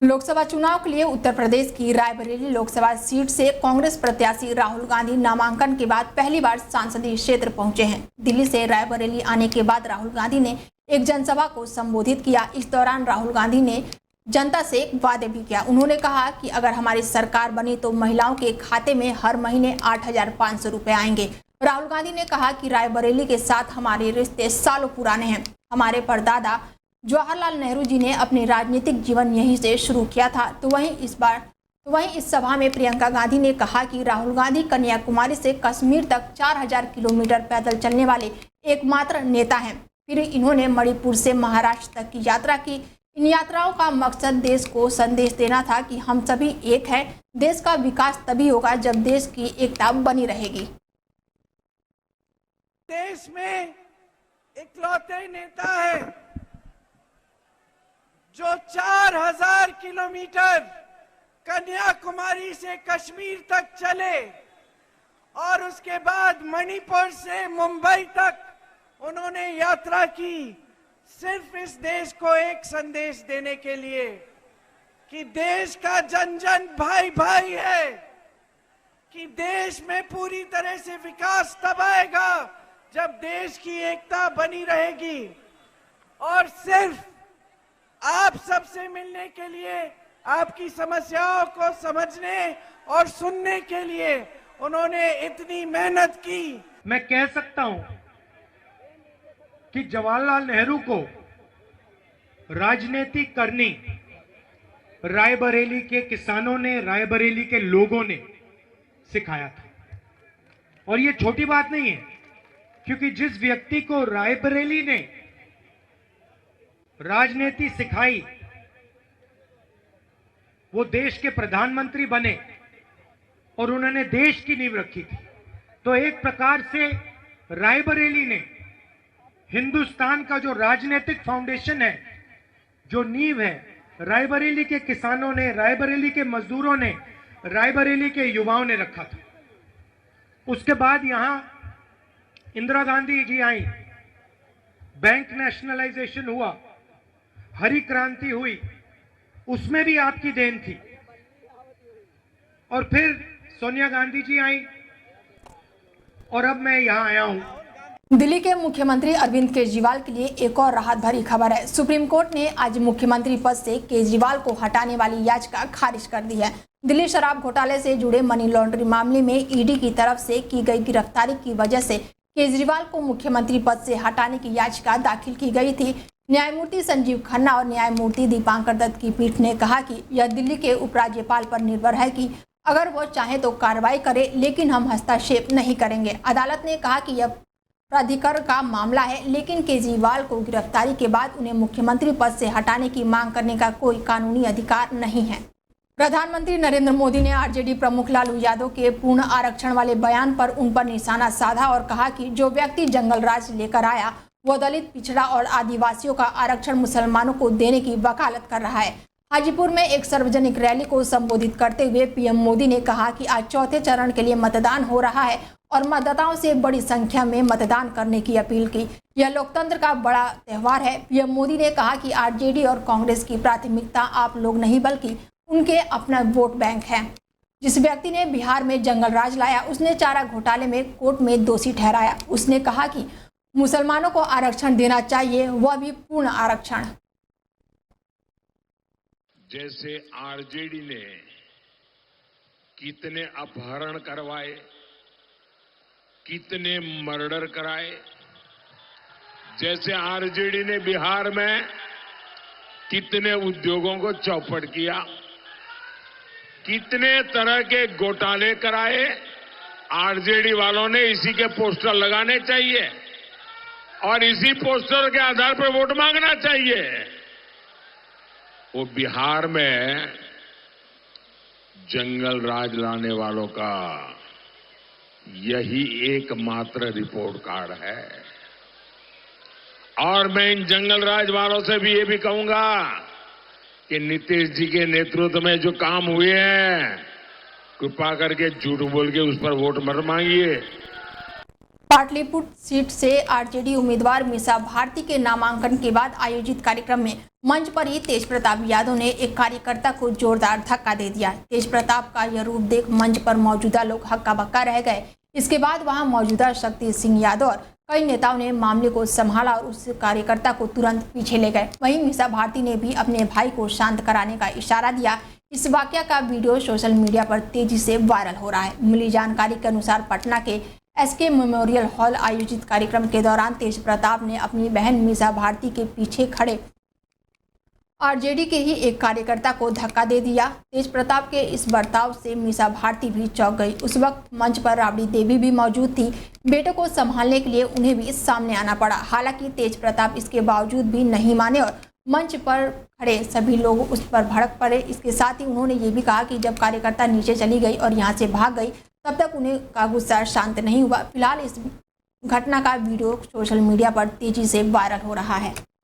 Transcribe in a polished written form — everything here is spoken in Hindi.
लोकसभा चुनाव के लिए उत्तर प्रदेश की रायबरेली लोकसभा सीट से कांग्रेस प्रत्याशी राहुल गांधी नामांकन के बाद पहली बार संसदीय क्षेत्र पहुंचे हैं। दिल्ली से रायबरेली आने के बाद राहुल गांधी ने एक जनसभा को संबोधित किया। इस दौरान राहुल गांधी ने जनता से एक वादे भी किया। उन्होंने कहा कि अगर हमारी सरकार बनी तो महिलाओं के खाते में हर महीने 8,500 रुपए आएंगे। राहुल गांधी ने कहा कि रायबरेली के साथ हमारे रिश्ते सालों पुराने हैं। हमारे परदादा जवाहरलाल नेहरू जी ने अपने राजनीतिक जीवन यहीं से शुरू किया था। तो वहीं इस सभा में प्रियंका गांधी ने कहा कि राहुल गांधी कन्याकुमारी से कश्मीर तक 4,000 किलोमीटर पैदल चलने वाले एकमात्र नेता हैं। फिर इन्होंने मणिपुर से महाराष्ट्र तक की यात्रा की। इन यात्राओं का मकसद देश को संदेश देना था कि हम सभी एक हैं। देश का विकास तभी होगा जब देश की एकता बनी रहेगी। देश में इकलौते नेता है जो 4,000 किलोमीटर कन्याकुमारी से कश्मीर तक चले और उसके बाद मणिपुर से मुंबई तक उन्होंने यात्रा की, सिर्फ इस देश को एक संदेश देने के लिए कि देश का जन जन भाई भाई है, कि देश में पूरी तरह से विकास तब आएगा जब देश की एकता बनी रहेगी। और सिर्फ आप सबसे मिलने के लिए, आपकी समस्याओं को समझने और सुनने के लिए उन्होंने इतनी मेहनत की। मैं कह सकता हूं कि जवाहरलाल नेहरू को राजनीति करनी रायबरेली के किसानों ने, रायबरेली के लोगों ने सिखाया था। और ये छोटी बात नहीं है, क्योंकि जिस व्यक्ति को रायबरेली ने राजनीति सिखाई वो देश के प्रधानमंत्री बने और उन्होंने देश की नींव रखी थी। तो एक प्रकार से रायबरेली ने हिंदुस्तान का जो राजनीतिक फाउंडेशन है, जो नींव है, रायबरेली के किसानों ने, रायबरेली के मजदूरों ने, रायबरेली के युवाओं ने रखा था। उसके बाद यहां इंदिरा गांधी जी आई, बैंक नेशनलाइजेशन हुआ, हरी क्रांति हुई, उसमें भी आपकी देन थी। और फिर सोनिया गांधी जी आई और अब मैं यहां आया हूं। दिल्ली के मुख्यमंत्री अरविंद केजरीवाल के लिए एक और राहत भरी खबर है। सुप्रीम कोर्ट ने आज मुख्यमंत्री पद से केजरीवाल को हटाने वाली याचिका खारिज कर दी है। दिल्ली शराब घोटाले से जुड़े मनी लॉन्ड्रिंग मामले में ईडी की तरफ से की गई गिरफ्तारी की वजह से केजरीवाल को मुख्यमंत्री पद से हटाने की याचिका दाखिल की गई थी। न्यायमूर्ति संजीव खन्ना और न्यायमूर्ति दीपांकर दत्त की पीठ ने कहा कि यह दिल्ली के उपराज्यपाल पर निर्भर है कि अगर वो चाहे तो कार्रवाई करे, लेकिन हम हस्तक्षेप नहीं करेंगे। अदालत ने कहा कि यह प्राधिकरण का मामला है, लेकिन केजरीवाल को गिरफ्तारी के बाद उन्हें मुख्यमंत्री पद से हटाने की मांग करने का कोई कानूनी अधिकार नहीं है। प्रधानमंत्री नरेंद्र मोदी ने आरजेडी प्रमुख लालू यादव के पूर्ण आरक्षण वाले बयान पर उन पर निशाना साधा और कहा कि जो व्यक्ति जंगल राज लेकर आया वो दलित, पिछड़ा और आदिवासियों का आरक्षण मुसलमानों को देने की वकालत कर रहा है। हाजीपुर में एक सार्वजनिक रैली को संबोधित करते हुए पीएम मोदी ने कहा कि आज चौथे चरण के लिए मतदान हो रहा है और मतदाताओं से बड़ी संख्या में मतदान करने की अपील की। यह लोकतंत्र का बड़ा त्योहार है। पीएम मोदी ने कहा कि आरजेडी और कांग्रेस की प्राथमिकता आप लोग नहीं बल्कि उनके अपना वोट बैंक है। जिस व्यक्ति ने बिहार में जंगल राज लाया उसने चारा घोटाले में कोर्ट में दोषी ठहराया। उसने कहा कि मुसलमानों को आरक्षण देना चाहिए, वह भी पूर्ण आरक्षण। जैसे आरजेडी ने कितने अपहरण करवाए, कितने मर्डर कराए, जैसे आरजेडी ने बिहार में कितने उद्योगों को चौपट किया, कितने तरह के घोटाले कराए, आरजेडी वालों ने इसी के पोस्टर लगाने चाहिए और इसी पोस्टर के आधार पर वोट मांगना चाहिए। वो बिहार में जंगल राज लाने वालों का यही एकमात्र रिपोर्ट कार्ड है। और मैं इन जंगल राज वालों से भी ये भी कहूंगा कि नीतीश जी के नेतृत्व में जो काम हुए हैं, कृपा करके झूठ बोल के उस पर वोट मत मांगिए। पाटलिपुत्र सीट से आरजेडी उम्मीदवार मीसा भारती के नामांकन के बाद आयोजित कार्यक्रम में मंच पर ही तेज प्रताप यादव ने एक कार्यकर्ता को जोरदार धक्का दे दिया। तेज प्रताप का यह रूप देख मंच पर मौजूदा लोग हक्का बक्का रह गए। इसके बाद वहां मौजूदा शक्ति सिंह यादव और कई नेताओं ने मामले को संभाला और उस कार्यकर्ता को तुरंत पीछे ले गए। वहीं मीसा भारती ने भी अपने भाई को शांत कराने का इशारा दिया। इस वाकया का वीडियो सोशल मीडिया पर तेजी से वायरल हो रहा है। मिली जानकारी के अनुसार पटना के एसके मेमोरियल हॉल आयोजित कार्यक्रम के दौरान तेज प्रताप ने अपनी बहन मीसा भारती के पीछे खड़े आरजेडी के ही एक कार्यकर्ता को धक्का दे दिया। तेज प्रताप के इस बर्ताव से मीसा भारती भी चौंक गई। उस वक्त मंच पर राबड़ी देवी भी मौजूद थी। बेटे को संभालने के लिए उन्हें भी सामने आना पड़ा। हालांकि तेज प्रताप इसके बावजूद भी नहीं माने और मंच पर खड़े सभी लोग उस पर भड़क पड़े। इसके साथ ही उन्होंने ये भी कहा कि जब कार्यकर्ता नीचे चली गई और यहाँ से भाग गई तब तक उन्हें का गुस्सा शांत नहीं हुआ। फिलहाल इस घटना का वीडियो सोशल मीडिया पर तेजी से वायरल हो रहा है।